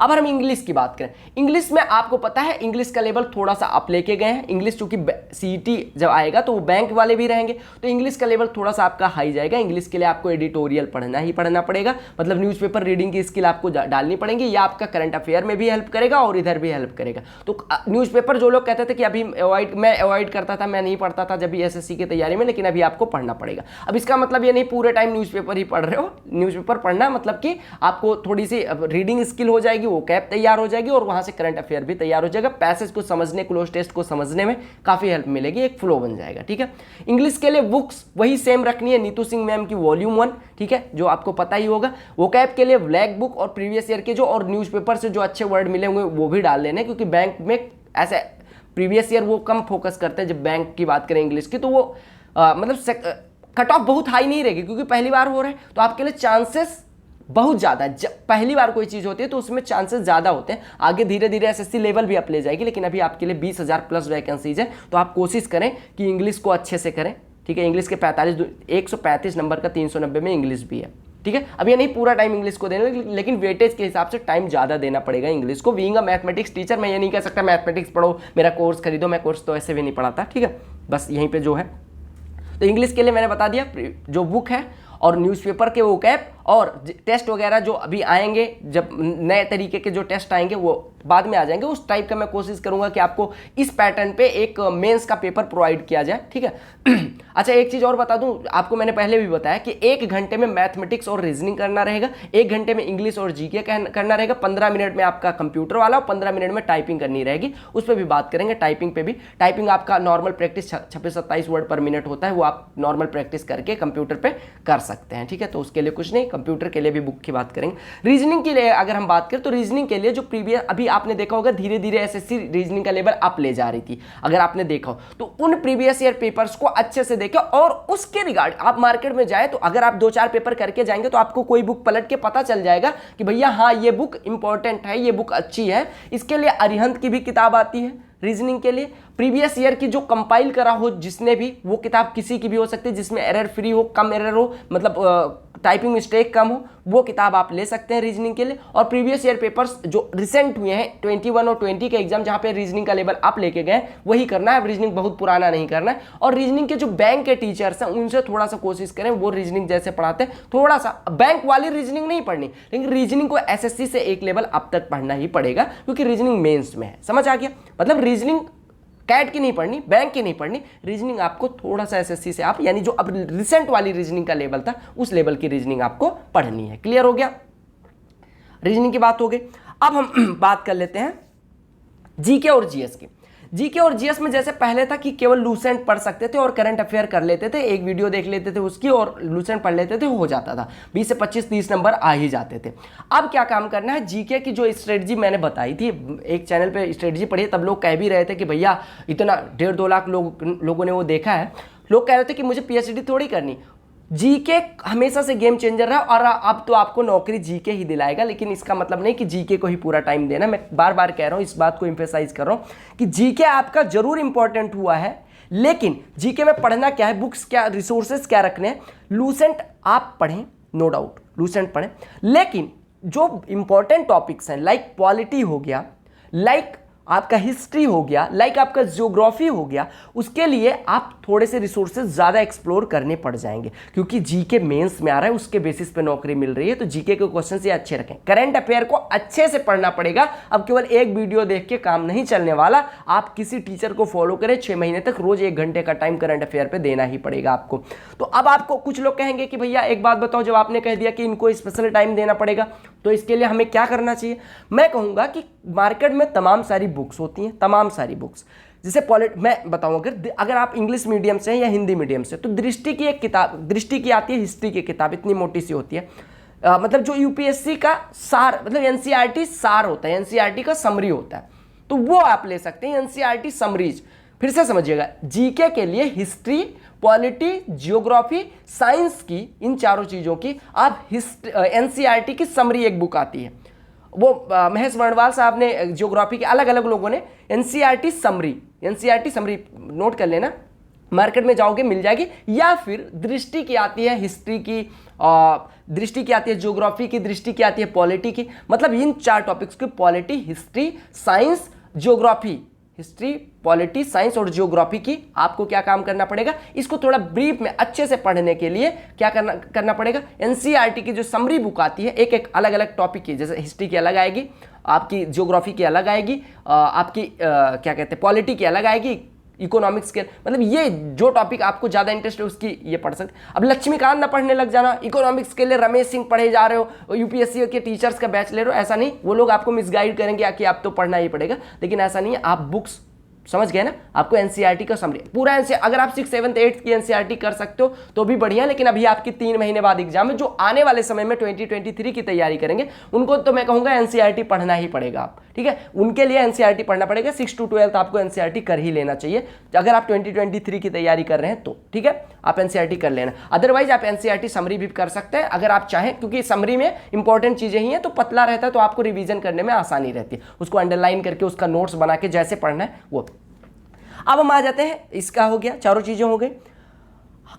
अब हम इंग्लिश की बात करें, इंग्लिश में आपको पता है इंग्लिश का लेवल थोड़ा सा अप लेके गए हैं। इंग्लिश चूंकि सीईटी जब आएगा तो वो बैंक वाले भी रहेंगे, तो इंग्लिश का लेवल थोड़ा सा आपका हाई जाएगा। इंग्लिश के लिए आपको एडिटोरियल पढ़ना ही पढ़ना पड़ेगा, मतलब न्यूज़पेपर रीडिंग की स्किल आपको डालनी पड़ेगी। या आपका करंट अफेयर में भी हेल्प करेगा और इधर भी हेल्प करेगा। तो न्यूज़पेपर जो लोग कहते थे कि अभी मैं अवॉइड करता था, मैं नहीं पढ़ता था जब भी एसएससी की तैयारी में, लेकिन अभी आपको पढ़ना पड़ेगा। अब इसका मतलब ये नहीं पूरे टाइम न्यूज़पेपर ही पढ़ रहे हो। न्यूज़पेपर पढ़ना मतलब कि आपको थोड़ी सी रीडिंग स्किल हो जाएगी, वो कैप तैयार हो जाएगी और वहां से करंट अफेयर भी तैयार हो जाएगा। पैसेज को समझने, क्लोज टेस्ट को समझने में काफी हेल्प मिलेगी, एक फ्लो बन जाएगा। ठीक है, इंग्लिश के लिए बुक्स वही सेम रखनी है, नीतू सिंह मैम की वॉल्यूम 1, ठीक है, जो आपको पता ही होगा। वो कैप के लिए ब्लैक बुक और प्रीवियस ईयर के जो और न्यूज़पेपर से जो अच्छे वर्ड मिले हुए वो भी डाल लेने, क्योंकि बैंक में ऐसे प्रीवियस ईयर वो कम फोकस करते हैं। जब बैंक की बात करें इंग्लिश की, तो वो मतलब कट ऑफ बहुत हाई नहीं रहेगी, क्योंकि पहली बार हो रहा है, तो आपके लिए चांसेस बहुत ज़्यादा है। जब पहली बार कोई चीज़ होती है तो उसमें चांसेस ज़्यादा होते हैं। आगे धीरे धीरे एसएससी लेवल भी अप ले जाएगी, लेकिन अभी आपके लिए 20,000 प्लस वैकेंसीज है। तो आप कोशिश करें कि इंग्लिश को अच्छे से करें, ठीक है। इंग्लिश के 135 नंबर का 390 में इंग्लिश भी है, ठीक है। अब ये नहीं पूरा टाइम इंग्लिश को देना, लेकिन वेटेज के हिसाब से टाइम ज़्यादा देना पड़ेगा इंग्लिश को। बीइंग अ मैथमेटिक्स टीचर मैं ये नहीं कह सकता मैथमेटिक्स पढ़ो, मेरा कोर्स खरीदो, मैं कोर्स तो ऐसे भी नहीं पढ़ाता, ठीक है। बस यहीं पे जो है, तो इंग्लिश के लिए मैंने बता दिया जो बुक है और न्यूज़पेपर के वो कैप और टेस्ट वगैरह जो अभी आएंगे, जब नए तरीके के जो टेस्ट आएंगे वो बाद में आ जाएंगे, उस टाइप का मैं कोशिश करूंगा कि आपको इस पैटर्न पे एक मेंस का पेपर प्रोवाइड किया जाए, ठीक है। अच्छा, एक चीज़ और बता दूं आपको, मैंने पहले भी बताया कि 1 घंटे में मैथमेटिक्स और रीजनिंग करना रहेगा, 1 घंटे में इंग्लिश और जीके करना रहेगा, 15 मिनट में आपका कंप्यूटर वाला और 15 मिनट में टाइपिंग करनी रहेगी। उस पर भी बात करेंगे, टाइपिंग पे भी। टाइपिंग आपका नॉर्मल प्रैक्टिस 26-27 वर्ड पर मिनट होता है, वो आप नॉर्मल प्रैक्टिस करके कंप्यूटर पर कर सकते हैं, ठीक है। तो उसके लिए कुछ नहीं, कंप्यूटर के लिए भी बुक की बात करेंगे। रीजनिंग के लिए अगर हम बात करें तो रीजनिंग के लिए जो प्रीवियस, अभी आपने देखा होगा धीरे धीरे एसएससी रीजनिंग का लेवल अप ले जा रही थी, अगर आपने देखा हो तो उन प्रीवियस ईयर पेपर्स को अच्छे से देखें और उसके रिगार्ड आप मार्केट में जाए तो अगर आप 2-4 पेपर करके जाएंगे तो आपको कोई बुक पलट के पता चल जाएगा कि भैया हाँ ये बुक इंपॉर्टेंट है, ये बुक अच्छी है। इसके लिए अरिहंत की भी किताब आती है रीजनिंग के लिए, प्रीवियस ईयर की जो कंपाइल करा हो जिसने भी, वो किताब किसी की भी हो सकती है, जिसमें एरर फ्री हो, कम एरर हो, मतलब टाइपिंग मिस्टेक कम हो, वो किताब आप ले सकते हैं रीजनिंग के लिए। और प्रीवियस ईयर पेपर्स जो रिसेंट हुए हैं 21 और 20 के एग्जाम, जहां पे रीजनिंग का लेवल आप लेके गए, वही करना है। रीजनिंग बहुत पुराना नहीं करना है। और रीजनिंग के जो बैंक के टीचर्स हैं उनसे थोड़ा सा कोशिश करें, वो रीजनिंग जैसे पढ़ाते हैं थोड़ा सा, बैंक वाली रीजनिंग नहीं पढ़नी, लेकिन रीजनिंग को एसएससी से एक लेवल अब तक पढ़ना ही पड़ेगा, क्योंकि रीजनिंग मेंस में है। समझ आ गया? मतलब रीजनिंग कैट की नहीं पढ़नी, बैंक की नहीं पढ़नी, रीजनिंग आपको थोड़ा सा एसएससी से आप, यानी जो अब रिसेंट वाली रीजनिंग का लेवल था उस लेवल की रीजनिंग आपको पढ़नी है। क्लियर हो गया? रीजनिंग की बात हो गई। अब हम बात कर लेते हैं जीके और जीएस की। जीके और जीएस में जैसे पहले था कि केवल लूसेंट पढ़ सकते थे और करंट अफेयर कर लेते थे, एक वीडियो देख लेते थे उसकी और लूसेंट पढ़ लेते थे, हो जाता था, 20 से 25-30 नंबर आ ही जाते थे। अब क्या काम करना है, जीके की जो स्ट्रेटजी मैंने बताई थी, एक चैनल पे स्ट्रेटजी पढ़ी, तब लोग कह भी रहे थे कि भैया इतना 1.5-2 लाख लोगों ने वो देखा है, लोग कह रहे थे कि मुझे पीएचडी थोड़ी करनी। जीके हमेशा से गेम चेंजर रहा और अब तो आपको नौकरी जीके ही दिलाएगा, लेकिन इसका मतलब नहीं कि जीके को ही पूरा टाइम देना। मैं बार बार कह रहा हूं, इस बात को एम्फेसाइज कर रहा हूं कि जीके आपका जरूर इंपॉर्टेंट हुआ है, लेकिन जीके में पढ़ना क्या है, बुक्स क्या, रिसोर्सेज क्या रखने हैं। लूसेंट आप पढ़ें, नो डाउट लूसेंट पढ़ें, लेकिन जो इंपॉर्टेंट टॉपिक्स हैं लाइक पॉलिटी हो गया, लाइक आपका हिस्ट्री हो गया, लाइक आपका ज्योग्राफी हो गया, उसके लिए आप थोड़े से रिसोर्सेज ज़्यादा एक्सप्लोर करने पड़ जाएंगे, क्योंकि जीके मेंस में आ रहा है, उसके बेसिस पे नौकरी मिल रही है। तो जीके के क्वेश्चन ये अच्छे रखें। करंट अफेयर को अच्छे से पढ़ना पड़ेगा। अब केवल एक वीडियो देख के काम नहीं चलने वाला, आप किसी टीचर को फॉलो करें, 6 महीने तक रोज 1 घंटे का टाइम करंट अफेयर पे देना ही पड़ेगा आपको। तो अब आपको कुछ लोग कहेंगे कि भैया एक बात बताओ, जब आपने कह दिया कि इनको स्पेशल टाइम देना पड़ेगा, तो इसके लिए हमें क्या करना चाहिए? मैं कहूँगा कि मार्केट में तमाम सारी बुक्स होती हैं, तमाम सारी बुक्स, जैसे मैं बताऊं, अगर आप इंग्लिश मीडियम से हैं या हिंदी मीडियम से, तो दृष्टि की एक किताब, दृष्टि की आती है हिस्ट्री की किताब, इतनी मोटी सी होती है, मतलब जो यूपीएससी का सार, मतलब एनसीईआरटी सार होता है, एनसीईआरटी का समरी होता है, तो वो आप ले सकते हैं, एनसीईआरटी समरीज। फिर से समझिएगा, जीके के लिए हिस्ट्री, पॉलिटी, जियोग्राफी, साइंस की, इन चारों चीजों की आप एनसीईआरटी की समरी एक बुक आती है, वो महेश वर्णवाल साहब ने, ज्योग्राफी के अलग अलग लोगों ने एनसीईआरटी समरी नोट कर लेना, मार्केट में जाओगे मिल जाएगी। या फिर दृष्टि की आती है हिस्ट्री की, दृष्टि की आती है ज्योग्राफी की, दृष्टि की आती है पॉलिटी की। मतलब इन 4 टॉपिक्स की, polity, history, science, geography, history, polity, science और ज्योग्राफी की आपको क्या काम करना पड़ेगा, इसको थोड़ा ब्रीफ में अच्छे से पढ़ने के लिए क्या करना पड़ेगा, एनसीईआरटी की जो समरी बुक आती है एक एक अलग अलग टॉपिक की, जैसे हिस्ट्री की अलग आएगी, आपकी ज्योग्राफी की अलग आएगी, आपकी क्या कहते हैं पॉलिटी की अलग आएगी, इकोनॉमिक्स के, मतलब ये जो टॉपिक आपको ज़्यादा इंटरेस्ट है उसकी ये पढ़ सकते। अब लक्ष्मीकांत ना पढ़ने लग जाना, इकोनॉमिक्स के लिए रमेश सिंह पढ़े जा रहे हो, यूपीएससी के टीचर्स का बैच ले रहे हो, ऐसा नहीं। वो लोग आपको मिसगाइड करेंगे कि आप तो पढ़ना ही पड़ेगा, लेकिन ऐसा नहीं है। आप बुक्स समझ गए ना, आपको एनसीईआरटी का समरी पूरा अगर आप 6th 7th 8th की एनसीईआरटी कर सकते हो तो भी बढ़िया। लेकिन अभी आपकी 3 महीने बाद एग्जाम है, जो आने वाले समय में 2023 की तैयारी करेंगे उनको तो मैं कहूंगा एनसीईआरटी पढ़ना ही पड़ेगा आप, ठीक है। उनके लिए एनसीईआरटी पढ़ना पड़ेगा, 6 to 12 आपको एनसीईआरटी कर ही लेना चाहिए अगर आप 2023 की तैयारी कर रहे हैं तो, ठीक है। आप एनसीईआरटी कर लेना, अदरवाइज आप एनसीईआरटी समरी भी कर सकते हैं अगर आप चाहें, क्योंकि समरी में इंपॉर्टेंट चीजें ही हैं तो पतला रहता है, तो आपको रिवीजन करने में आसानी रहती है, उसको अंडरलाइन करके उसका नोट्स बना के जैसे पढ़ना है वो। अब हम आ जाते हैं, इसका हो गया, चारों चीजें हो गई।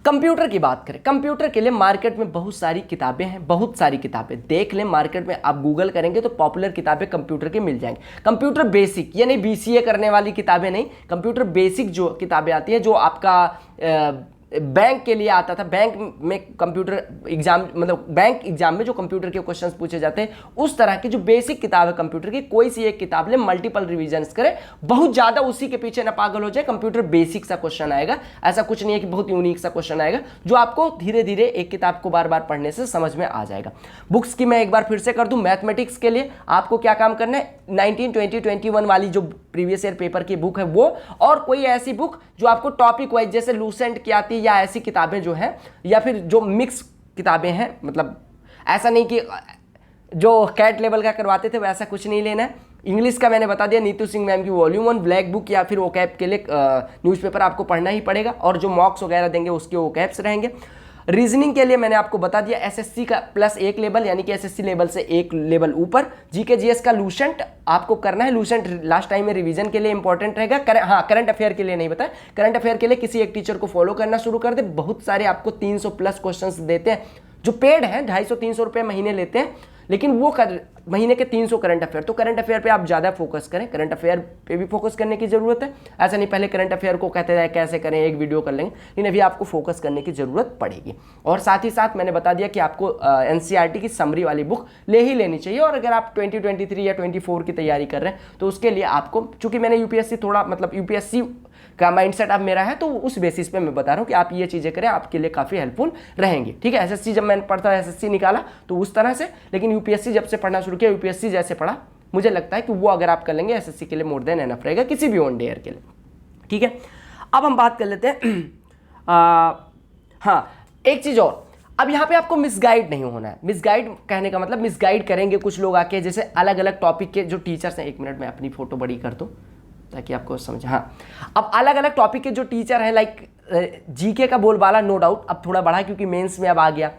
कंप्यूटर की बात करें, कंप्यूटर के लिए मार्केट में बहुत सारी किताबें हैं, बहुत सारी किताबें देख लें मार्केट में, आप गूगल करेंगे तो पॉपुलर किताबें कंप्यूटर की मिल जाएंगी। कंप्यूटर बेसिक यानी बीसीए करने वाली किताबें नहीं, कंप्यूटर बेसिक जो किताबें आती है, जो आपका बैंक के लिए आता था, बैंक में कंप्यूटर एग्जाम, मतलब बैंक एग्जाम में जो कंप्यूटर के क्वेश्चंस पूछे जाते हैं उस तरह की जो बेसिक किताब है कंप्यूटर की, कोई सी एक किताब ले, मल्टीपल रिवीजन्स करे, बहुत ज्यादा उसी के पीछे ना पागल हो जाए। कंप्यूटर बेसिक सा क्वेश्चन आएगा, ऐसा कुछ नहीं है कि बहुत यूनिक सा क्वेश्चन आएगा, जो आपको धीरे धीरे एक किताब को बार बार पढ़ने से समझ में आ जाएगा। बुक्स की मैं एक बार फिर से कर दूं, मैथमेटिक्स के लिए आपको क्या काम करना है, 19, 20, 21 वाली जो प्रीवियस ईयर पेपर की बुक है वो, और कोई ऐसी बुक जो आपको टॉपिक वाइज, जैसे लूसेंट की आती है या ऐसी किताबें जो हैं, या फिर जो मिक्स किताबें हैं, मतलब ऐसा नहीं कि जो कैट लेवल का करवाते थे वैसा कुछ नहीं लेना है। इंग्लिश का मैंने बता दिया, नीतू सिंह मैम की वॉल्यूम 1 ब्लैक बुक, या फिर ओकैप के लिए न्यूज़पेपर आपको पढ़ना ही पड़ेगा, और जो मॉक्स वगैरह देंगे उसके ओकैप्स रहेंगे। रीजनिंग के लिए मैंने आपको बता दिया एसएससी का +1 लेवल, यानी कि एसएससी लेवल से 1 लेवल ऊपर। जीके जीएस का लूसेंट आपको करना है, लूसेंट लास्ट टाइम में रिवीजन के लिए इंपॉर्टेंट रहेगा। करंट अफेयर के लिए नहीं बताया, करंट अफेयर के लिए किसी एक टीचर को फॉलो करना शुरू कर दे, बहुत सारे आपको 300+ क्वेश्चंस देते हैं जो पेड हैं, 250-300 रुपये महीने लेते हैं, लेकिन वो महीने के 300 करंट अफेयर, तो करंट अफेयर पे आप ज़्यादा फोकस करें, करंट अफेयर पे भी फोकस करने की ज़रूरत है। ऐसा नहीं पहले करंट अफेयर को कहते हैं कैसे करें, एक वीडियो कर लेंगे, लेकिन अभी आपको फोकस करने की ज़रूरत पड़ेगी। और साथ ही साथ मैंने बता दिया कि आपको एनसीईआरटी की समरी वाली बुक ले ही लेनी चाहिए। और अगर आप 2023 या 24 की तैयारी कर रहे हैं तो उसके लिए आपको, चूंकि मैंने यूपीएससी थोड़ा, मतलब यूपीएससी का माइंडसेट अब मेरा है, तो उस बेसिस पे मैं बता रहा हूँ कि आप ये चीज़ें करें, आपके लिए काफ़ी हेल्पफुल रहेंगी, ठीक है। एसएससी जब मैंने पढ़ता एसएससी निकाला तो उस तरह से, लेकिन यूपीएससी जब से पढ़ना शुरू किया, यूपीएससी जैसे पढ़ा, मुझे लगता है कि वो अगर आप कर लेंगे एसएससी के लिए मोर देन एनफ रहेगा, किसी भी वन डे ईयर के लिए, ठीक है। अब हम बात कर लेते हैं हाँ, एक चीज़ और, अब यहाँ पे आपको मिसगाइड नहीं होना है। मिसगाइड कहने का मतलब, मिसगाइड करेंगे कुछ लोग आके, जैसे अलग अलग टॉपिक के जो टीचर्स हैं, 1 मिनट में अपनी फोटो बड़ी कर दूँ ताकि आपको समझ, हाँ। अब अलग अलग टॉपिक के जो टीचर हैं, लाइक जीके का बोलबाला नो डाउट अब थोड़ा बढ़ा क्योंकि मेंस में अब आ गया,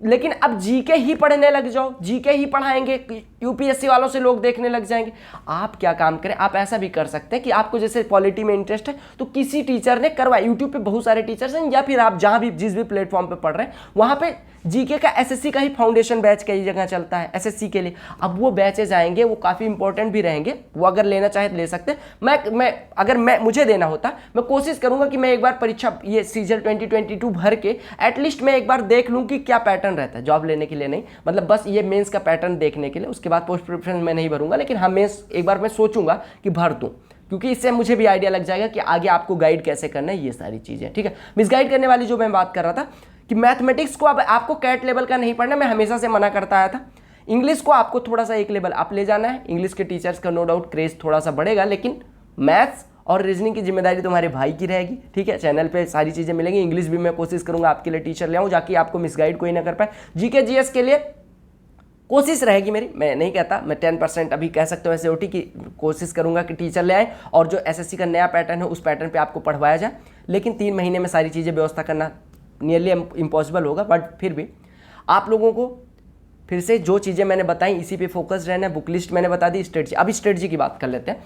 लेकिन अब जीके ही पढ़ने लग जाओ, जीके ही पढ़ाएंगे, यूपीएससी वालों से लोग देखने लग जाएंगे। आप क्या काम करें, आप ऐसा भी कर सकते हैं कि आपको जैसे पॉलिटी में इंटरेस्ट है तो किसी टीचर ने करवाया, यूट्यूब पे बहुत सारे टीचर्स हैं, या फिर आप जहां भी जिस भी प्लेटफॉर्म पे पढ़ रहे हैं वहां पे जीके का एसएससी का ही फाउंडेशन बैच कई जगह चलता है एसएससी के लिए। अब वो बैचेज आएंगे, वो काफ़ी इंपॉर्टेंट भी रहेंगे, वो अगर लेना चाहे तो ले सकते हैं। मैं मुझे देना होता, मैं कोशिश करूंगा कि मैं एक बार परीक्षा ये सीजल 2022 भर के एटलीस्ट मैं एक बार देख लूँ कि क्या पैटर्न रहता है, जॉब लेने के लिए नहीं, मतलब बस ये मेंस का पैटर्न देखने के लिए। उसके बाद पोस्ट प्रिपरेशन में नहीं भरूंगा, लेकिन हाँ मेंस एक बार मैं सोचूंगा कि भर दूँ, क्योंकि इससे मुझे भी आइडिया लग जाएगा कि आगे आपको गाइड कैसे करना है, ये सारी चीज़ें, ठीक है। मिसगाइड करने वाली जो मैं बात कर रहा था कि मैथमेटिक्स को अब आपको कैट लेवल का नहीं पढ़ना, मैं हमेशा से मना करता आया था। इंग्लिश को आपको थोड़ा सा 1 लेवल अप ले जाना है, इंग्लिश के टीचर्स का नो डाउट क्रेज थोड़ा सा बढ़ेगा, लेकिन मैथ्स और रीजनिंग की जिम्मेदारी तुम्हारे भाई की रहेगी, ठीक है। चैनल पे सारी चीज़ें मिलेंगी, इंग्लिश भी मैं कोशिश करूंगा आपके लिए टीचर ले आऊँ, जाकि आपको मिसगाइड कोई ना कर पाए। जीके जीएस के लिए कोशिश रहेगी मेरी, मैं नहीं कहता, मैं 10% अभी कह सकता हूँ ऐसे ओटी की कोशिश करूंगा कि टीचर ले आए और जो एसएससी का नया पैटर्न है उस पैटर्न पे आपको पढ़वाया जाए, लेकिन 3 महीने में सारी चीज़ें व्यवस्था करना नियरली इम्पॉसिबल होगा, बट फिर भी आप लोगों को फिर से जो चीज़ें मैंने बताई इसी पे फोकस रहना है। बुक लिस्ट मैंने बता दी, स्ट्रेटजी, अब स्ट्रेटजी की बात कर लेते हैं।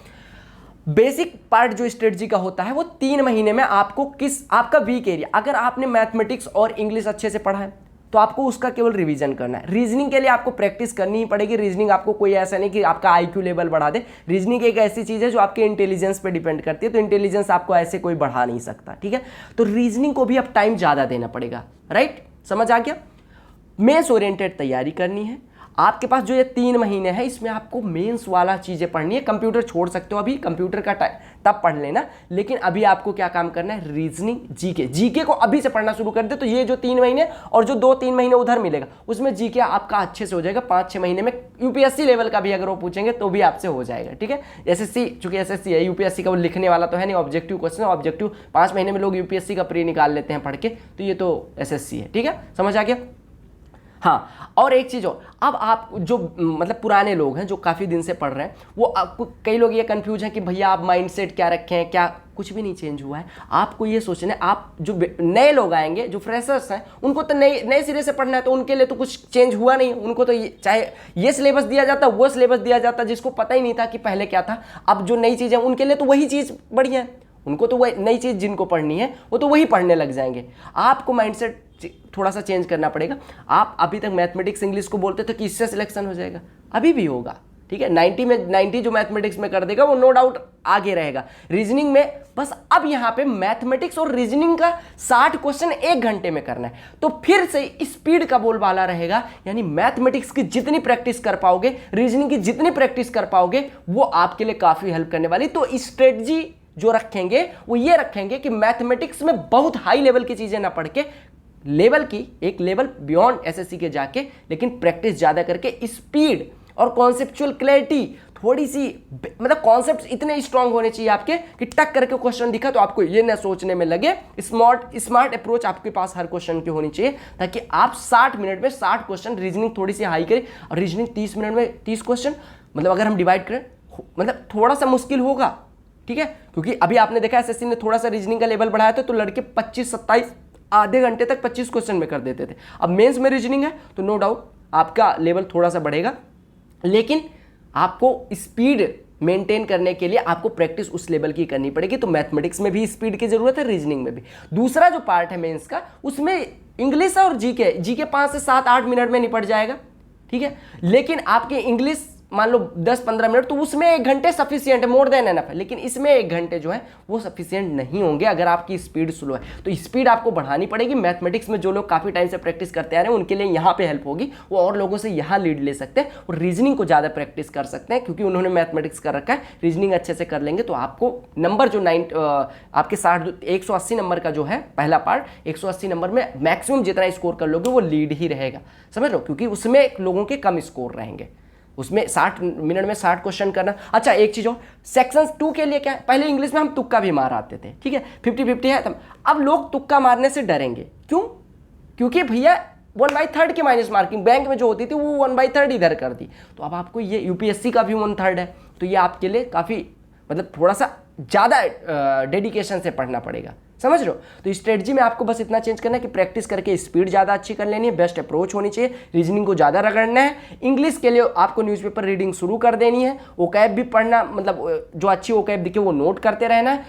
बेसिक पार्ट जो स्ट्रेटजी का होता है वो 3 महीने में आपको आपका वीक एरिया, अगर आपने मैथमेटिक्स और इंग्लिश अच्छे से पढ़ा है तो आपको उसका केवल रिवीजन करना है। रीजनिंग के लिए आपको प्रैक्टिस करनी ही पड़ेगी। रीजनिंग आपको कोई ऐसा नहीं कि आपका आईक्यू लेवल बढ़ा दे। रीजनिंग एक ऐसी चीज़ है जो आपके इंटेलिजेंस पे डिपेंड करती है, तो इंटेलिजेंस आपको ऐसे कोई बढ़ा नहीं सकता, ठीक है। तो रीजनिंग को भी अब टाइम ज़्यादा देना पड़ेगा, राइट, समझ आ गया। मेंस ओरिएंटेड तैयारी करनी है। आपके पास जो ये 3 महीने हैं इसमें आपको मेंस वाला चीज़ें पढ़नी है। कंप्यूटर छोड़ सकते हो अभी, कंप्यूटर का तब पढ़ लेना, लेकिन अभी आपको क्या काम करना है, रीजनिंग, जीके को अभी से पढ़ना शुरू कर दे। तो ये जो 3 महीने और जो 2-3 महीने उधर मिलेगा उसमें जीके आपका अच्छे से हो जाएगा। 5-6 महीने में यूपीएससी लेवल का भी अगर वो पूछेंगे तो भी आपसे हो जाएगा, ठीक है। एसएससी, चूंकि एसएससी है, यूपीएससी का वो लिखने वाला तो है नहीं, ऑब्जेक्टिव क्वेश्चन, ऑब्जेक्टिव 5 महीने में लोग यूपीएससी का प्री निकाल लेते हैं पढ़ के, तो ये तो एसएससी है, ठीक है, समझ आ गया। हाँ, और एक चीज़ और, अब आप जो मतलब पुराने लोग हैं जो काफ़ी दिन से पढ़ रहे हैं, वो आपको, कई लोग ये कंफ्यूज हैं कि भैया आप माइंडसेट क्या रखें हैं, क्या, कुछ भी नहीं चेंज हुआ है। आपको ये सोचना है, आप जो नए लोग आएंगे, जो फ्रेशर्स हैं, उनको तो नए सिरे से पढ़ना है, तो उनके लिए तो कुछ चेंज हुआ नहीं। उनको तो चाहे ये सिलेबस दिया जाता, वो सिलेबस दिया जाता, जिसको पता ही नहीं था कि पहले क्या था। अब जो नई चीज़ है उनके लिए तो वही चीज़ बढ़िया है, उनको तो वही नई चीज़ जिनको पढ़नी है वो तो वही पढ़ने लग जाएंगे। आपको माइंडसेट थोड़ा सा चेंज करना पड़ेगा। आप अभी तक मैथमेटिक्स इंग्लिश को बोलते थे कि इससे सिलेक्शन हो जाएगा, अभी भी होगा, ठीक है। 90 में 90 जो मैथमेटिक्स में कर देगा वो नो डाउट आगे रहेगा। रीजनिंग में बस अब यहाँ पे मैथमेटिक्स और रीजनिंग का 60 क्वेश्चन 1 घंटे में करना है, तो फिर से स्पीड का बोलबाला रहेगा। यानी मैथमेटिक्स की जितनी प्रैक्टिस कर पाओगे, रीजनिंग की जितनी प्रैक्टिस कर पाओगे, वो आपके लिए काफ़ी हेल्प करने वाली। तो स्ट्रेटजी जो रखेंगे वो ये रखेंगे कि मैथमेटिक्स में बहुत हाई लेवल की चीज़ें ना पढ़ के, लेवल की एक लेवल बियॉन्ड एसएससी के जाके, लेकिन प्रैक्टिस ज़्यादा करके स्पीड और कॉन्सेप्चुअल क्लैरिटी थोड़ी सी, मतलब कॉन्सेप्ट्स इतने स्ट्रांग होने चाहिए आपके कि टक करके क्वेश्चन दिखा तो आपको ये ना सोचने में लगे। स्मार्ट अप्रोच आपके पास हर क्वेश्चन की होनी चाहिए, ताकि आप 60 मिनट में 60 क्वेश्चन, रीजनिंग थोड़ी सी हाई करें, और रीजनिंग 30 मिनट में 30 क्वेश्चन, मतलब अगर हम डिवाइड करें, मतलब थोड़ा सा मुश्किल होगा, ठीक है, क्योंकि अभी आपने देखा एसएससी ने थोड़ा सा रीजनिंग का लेवल बढ़ाया था, तो लड़के 25-27 आधे घंटे तक 25 क्वेश्चन में कर देते थे। अब मेंस में रीजनिंग है तो नो डाउट आपका लेवल थोड़ा सा बढ़ेगा, लेकिन आपको स्पीड मेंटेन करने के लिए आपको प्रैक्टिस उस लेवल की करनी पड़ेगी। तो मैथमेटिक्स में भी स्पीड की जरूरत है, रीजनिंग में भी। दूसरा जो पार्ट है मेंस का, उसमें इंग्लिश और जीके 5 से 7-8 मिनट में निपट जाएगा, ठीक है। लेकिन आपके इंग्लिश मान लो 10-15 मिनट, तो उसमें 1 घंटे सफिशियंट है, मोर देन एनफ है। लेकिन इसमें 1 घंटे जो है वो सफिशियंट नहीं होंगे अगर आपकी स्पीड स्लो है, तो स्पीड आपको बढ़ानी पड़ेगी। मैथमेटिक्स में जो लोग काफ़ी टाइम से प्रैक्टिस करते आ रहे हैं उनके लिए यहाँ पे हेल्प होगी, वो और लोगों से यहाँ लीड ले सकते हैं और रीजनिंग को ज़्यादा प्रैक्टिस कर सकते हैं, क्योंकि उन्होंने मैथमेटिक्स कर रखा है। रीजनिंग अच्छे से कर लेंगे तो आपको नंबर जो आपके 180 नंबर का जो है पहला पार्ट, 180 नंबर में मैक्सिमम जितना स्कोर कर लोगे वो लीड ही रहेगा, समझ लो, क्योंकि उसमें लोगों के कम स्कोर रहेंगे। उसमें 60 मिनट में 60 क्वेश्चन करना। अच्छा, एक चीज़ और, सेक्शन 2 के लिए क्या है, पहले इंग्लिश में हम तुक्का भी मार आते थे, ठीक है, 50-50 है तब। अब लोग तुक्का मारने से डरेंगे, क्यों? क्योंकि भैया 1/3 की माइनस मार्किंग बैंक में जो होती थी वो 1/3 इधर कर दी। तो अब आपको ये यूपीएससी का भी 1/3 है, तो ये आपके लिए काफ़ी, मतलब थोड़ा सा ज़्यादा डेडिकेशन से पढ़ना पड़ेगा, समझ रहे हो। तो स्ट्रेटजी में आपको बस इतना चेंज करना है कि प्रैक्टिस करके स्पीड ज़्यादा अच्छी कर लेनी है, बेस्ट अप्रोच होनी चाहिए, रीजनिंग को ज़्यादा रगड़ना है। इंग्लिश के लिए आपको न्यूज़पेपर रीडिंग शुरू कर देनी है, ओकैब भी पढ़ना, मतलब जो अच्छी ओकैब दिखे वो नोट करते रहना है।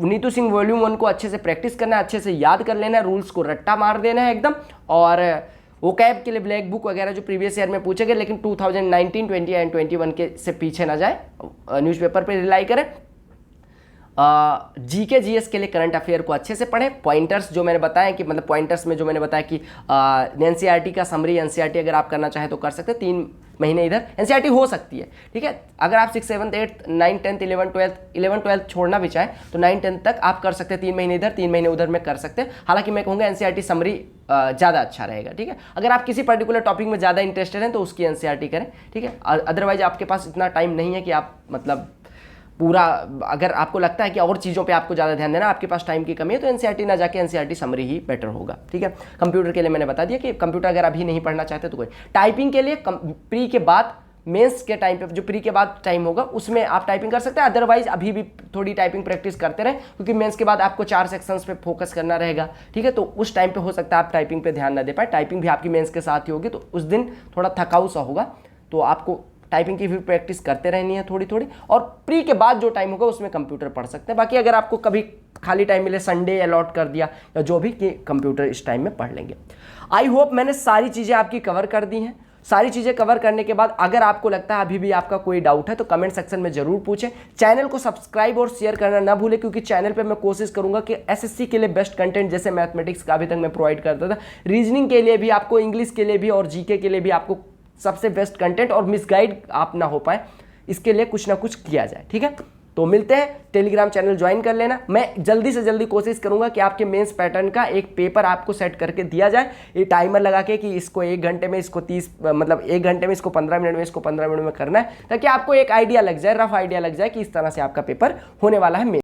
नीतू सिंह वॉल्यूम 1 को अच्छे से प्रैक्टिस करना है, अच्छे से याद कर लेना है, रूल्स को रट्टा मार देना है एकदम। और ओकैब के लिए ब्लैक बुक वगैरह जो प्रीवियस ईयर में पूछे गए, लेकिन 2019, 20 एंड 21 के से पीछे ना जाए, न्यूज़पेपर पर रिलाई करें। जीके जीएस के लिए करंट अफेयर को अच्छे से पढ़ें। पॉइंटर्स जो मैंने बताया कि, मतलब पॉइंटर्स में जो मैंने बताया कि एनसीईआरटी का समरी, एनसीईआरटी अगर आप करना चाहें तो कर सकते हैं, 3 महीने इधर एनसीईआरटी हो सकती है, ठीक है। अगर आप 6, 7, 8, 9, 10, 11, 12 छोड़ना भी चाहें तो 9, 10 तक आप कर सकते हैं, 3 महीने इधर 3 महीने उधर में कर सकते हैं। हालांकि मैं कहूँगा एनसीईआरटी समरी ज़्यादा अच्छा रहेगा, ठीक है। अगर आप किसी पर्टिकुलर टॉपिक में ज़्यादा इंटरेस्टेड हैं तो उसकी एनसीईआरटी करें, ठीक है। अदरवाइज आपके पास इतना टाइम नहीं है कि आप मतलब पूरा, अगर आपको लगता है कि और चीज़ों पे आपको ज़्यादा ध्यान देना, आपके पास टाइम की कमी है, तो एनसीईआरटी ना जाके एनसीईआरटी समरी ही बेटर होगा, ठीक है। कंप्यूटर के लिए मैंने बता दिया कि कंप्यूटर अगर अभी नहीं पढ़ना चाहते तो कोई, टाइपिंग के लिए प्री के बाद, मेंस के टाइम पे जो प्री के बाद टाइम होगा उसमें आप टाइपिंग कर सकते हैं। अदरवाइज अभी भी थोड़ी टाइपिंग प्रैक्टिस करते रहें, क्योंकि मेंस के बाद आपको 4 सेक्शंस पे फोकस करना रहेगा, ठीक है। तो उस टाइम पे हो सकता है आप टाइपिंग पे ध्यान ना दे पाए, टाइपिंग भी आपकी मेंस के साथ ही होगी, तो उस दिन थोड़ा थकाऊ सा होगा, तो आपको टाइपिंग की भी प्रैक्टिस करते रहनी है थोड़ी थोड़ी, और प्री के बाद जो टाइम होगा उसमें कंप्यूटर पढ़ सकते हैं। बाकी अगर आपको कभी खाली टाइम मिले, संडे अलॉट कर दिया या जो भी, कि कंप्यूटर इस टाइम में पढ़ लेंगे। आई होप मैंने सारी चीज़ें आपकी कवर कर दी हैं। सारी चीज़ें कवर करने के बाद अगर आपको लगता है अभी भी आपका कोई डाउट है तो कमेंट सेक्शन में जरूर पूछें। चैनल को सब्सक्राइब और शेयर करना ना भूलें, क्योंकि चैनल पे मैं कोशिश करूंगा कि एसएससी के लिए बेस्ट कंटेंट, जैसे मैथमेटिक्स का अभी तक मैं प्रोवाइड करता था, रीजनिंग के लिए भी आपको, इंग्लिश के लिए भी और जीके के लिए भी आपको सबसे बेस्ट कंटेंट, और मिसगाइड आप ना हो पाए इसके लिए कुछ ना कुछ किया जाए। ठीक है, तो मिलते हैं। टेलीग्राम चैनल ज्वाइन कर लेना। मैं जल्दी से जल्दी कोशिश करूंगा कि आपके मेंस पैटर्न का एक पेपर आपको सेट करके दिया जाए, ये टाइमर लगा के कि इसको 1 घंटे में, इसको 30 मतलब 1 घंटे में, इसको 15 मिनट में, इसको 15 मिनट में करना है, ताकि आपको एक आइडिया लग जाए, रफ आइडिया लग जाए कि इस तरह से आपका पेपर होने वाला है।